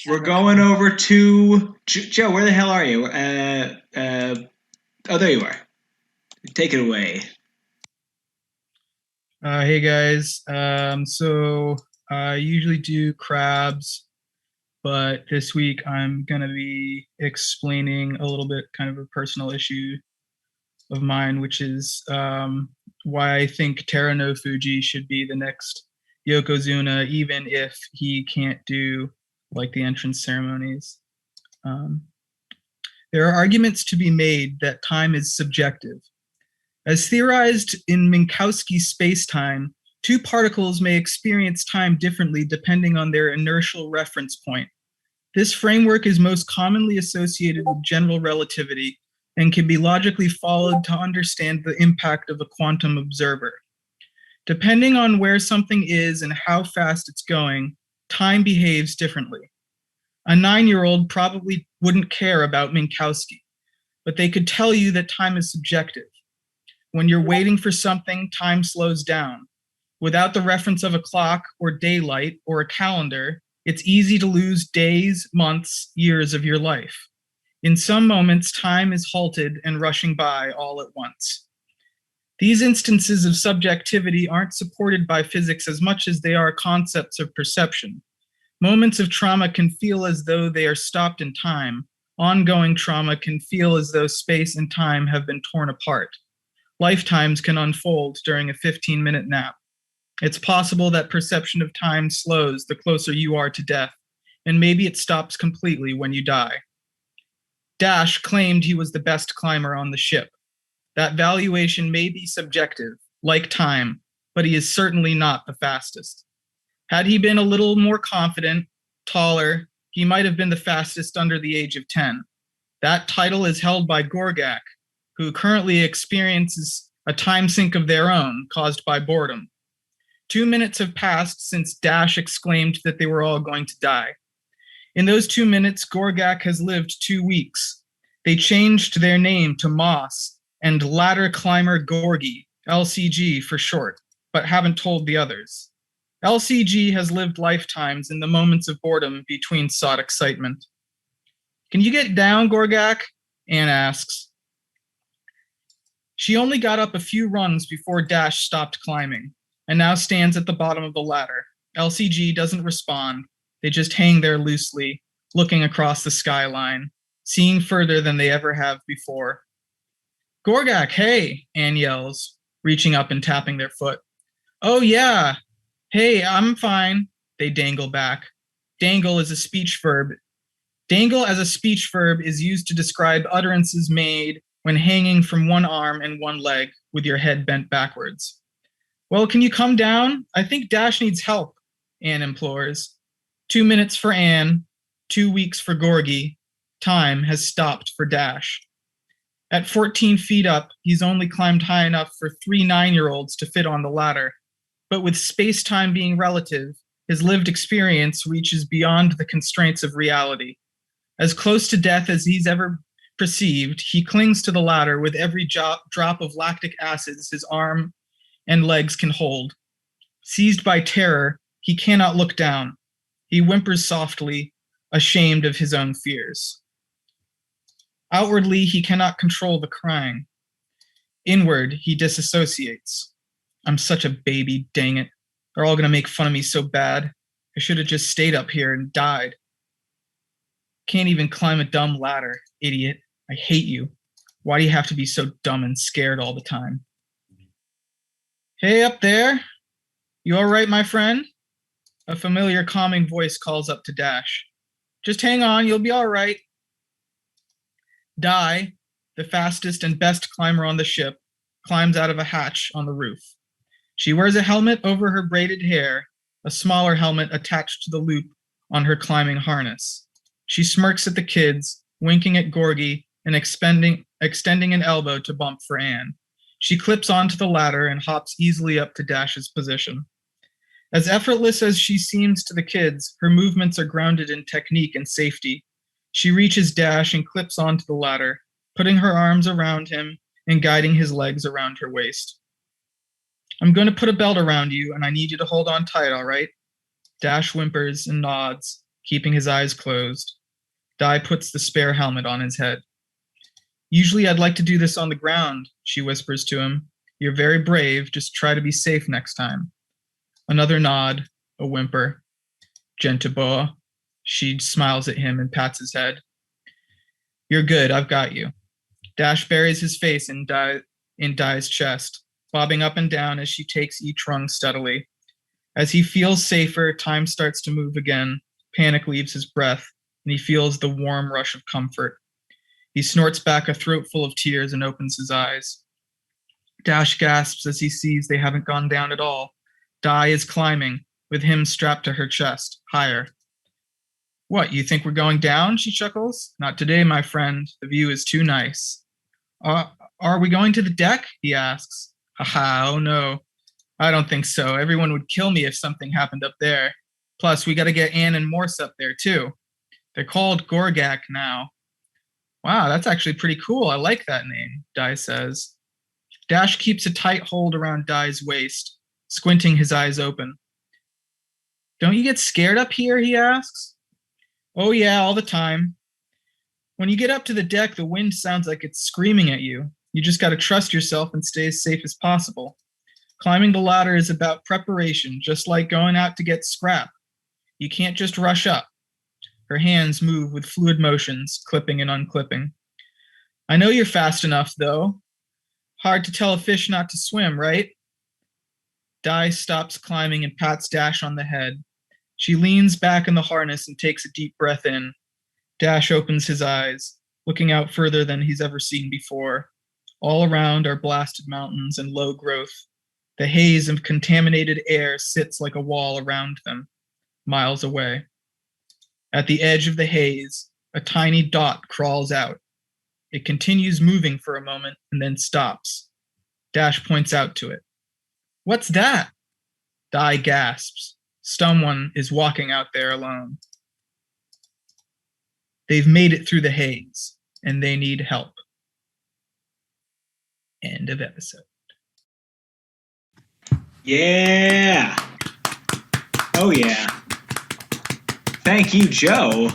We're going over to Joe. Where the hell are you? Oh, there you are. Take it away. Hey guys. So I usually do crabs, but this week I'm gonna be explaining a little bit kind of a personal issue of mine, which is why I think Tera no Fuji should be the next Yokozuna, even if he can't do like the entrance ceremonies. Um, there are arguments to be made that time is subjective. As theorized in Minkowski's spacetime, two particles may experience time differently depending on their inertial reference point. This framework is most commonly associated with general relativity and can be logically followed to understand the impact of a quantum observer. Depending on where something is and how fast it's going, time behaves differently. A 9-year-old probably wouldn't care about Minkowski, but they could tell you that time is subjective. When you're waiting for something, time slows down. Without the reference of a clock or daylight or a calendar, it's easy to lose days, months, years of your life. In some moments, time is halted and rushing by all at once. These instances of subjectivity aren't supported by physics as much as they are concepts of perception. Moments of trauma can feel as though they are stopped in time. Ongoing trauma can feel as though space and time have been torn apart. Lifetimes can unfold during a 15-minute nap. It's possible that perception of time slows the closer you are to death, and maybe it stops completely when you die. Dash claimed he was the best climber on the ship. That valuation may be subjective, like time, but he is certainly not the fastest. Had he been a little more confident, taller, he might have been the fastest under the age of 10. That title is held by Gorgak, who currently experiences a time sink of their own caused by boredom. 2 minutes have passed since Dash exclaimed that they were all going to die. In those 2 minutes, Gorgak has lived 2 weeks. They changed their name to Moss and Ladder Climber Gorgie, LCG for short, but haven't told the others. LCG has lived lifetimes in the moments of boredom between sought excitement. Can you get down, Gorgak? Anne asks. She only got up a few rungs before Dash stopped climbing, and now stands at the bottom of the ladder. LCG doesn't respond. They just hang there loosely, looking across the skyline, seeing further than they ever have before. Gorgak, hey, Anne yells, reaching up and tapping their foot. Oh yeah, hey, I'm fine, they dangle back. Dangle is a speech verb. Dangle as a speech verb is used to describe utterances made when hanging from one arm and one leg with your head bent backwards. Well, can you come down? I think Dash needs help, Anne implores. 2 minutes for Anne, 2 weeks for Gorgie. Time has stopped for Dash. At 14 feet up, he's only climbed high enough for 3 9-year-olds to fit on the ladder. But with space-time being relative, his lived experience reaches beyond the constraints of reality. As close to death as he's ever perceived, he clings to the ladder with every drop of lactic acids his arm and legs can hold. Seized by terror, he cannot look down. He whimpers softly, ashamed of his own fears. Outwardly, he cannot control the crying. Inward, he disassociates. I'm such a baby, dang it. They're all gonna make fun of me so bad. I should have just stayed up here and died. Can't even climb a dumb ladder, idiot. I hate you. Why do you have to be so dumb and scared all the time? Hey, up there. You all right, my friend? A familiar calming voice calls up to Dash. Just hang on, you'll be all right. Dai, the fastest and best climber on the ship, climbs out of a hatch on the roof. She wears a helmet over her braided hair, a smaller helmet attached to the loop on her climbing harness. She smirks at the kids, winking at Gorgie and extending an elbow to bump for Anne. She clips onto the ladder and hops easily up to Dash's position. As effortless as she seems to the kids, her movements are grounded in technique and safety. She reaches Dash and clips onto the ladder, putting her arms around him and guiding his legs around her waist. I'm going to put a belt around you, and I need you to hold on tight, all right? Dash whimpers and nods, keeping his eyes closed. Dai puts the spare helmet on his head. Usually I'd like to do this on the ground, she whispers to him. You're very brave, just try to be safe next time. Another nod, a whimper. Gentiboa. She smiles at him and pats his head. You're good, I've got you. Dash buries his face in Dai's chest, bobbing up and down as she takes each rung steadily. As he feels safer, time starts to move again. Panic leaves his breath, and he feels the warm rush of comfort. He snorts back a throat full of tears and opens his eyes. Dash gasps as he sees they haven't gone down at all. Dai is climbing, with him strapped to her chest, higher. What, you think we're going down? She chuckles. Not today, my friend. The view is too nice. Are we going to the deck? He asks. Haha, oh no. I don't think so. Everyone would kill me if something happened up there. Plus, we gotta get Anne and Morse up there, too. They're called Gorgak now. Wow, that's actually pretty cool. I like that name, Dai says. Dash keeps a tight hold around Dai's waist, squinting his eyes open. Don't you get scared up here? He asks. Oh yeah, all the time. When you get up to the deck, the wind sounds like it's screaming at you. You just gotta trust yourself and stay as safe as possible. Climbing the ladder is about preparation, just like going out to get scrap. You can't just rush up. Her hands move with fluid motions, clipping and unclipping. I know you're fast enough, though. Hard to tell a fish not to swim, right? Dai stops climbing and pats Dash on the head. She leans back in the harness and takes a deep breath in. Dash opens his eyes, looking out further than he's ever seen before. All around are blasted mountains and low growth. The haze of contaminated air sits like a wall around them, miles away. At the edge of the haze, a tiny dot crawls out. It continues moving for a moment and then stops. Dash points out to it. What's that? Dai gasps. Someone is walking out there alone. They've made it through the haze, and they need help. End of episode. Yeah. Oh, yeah. Thank you, Joe.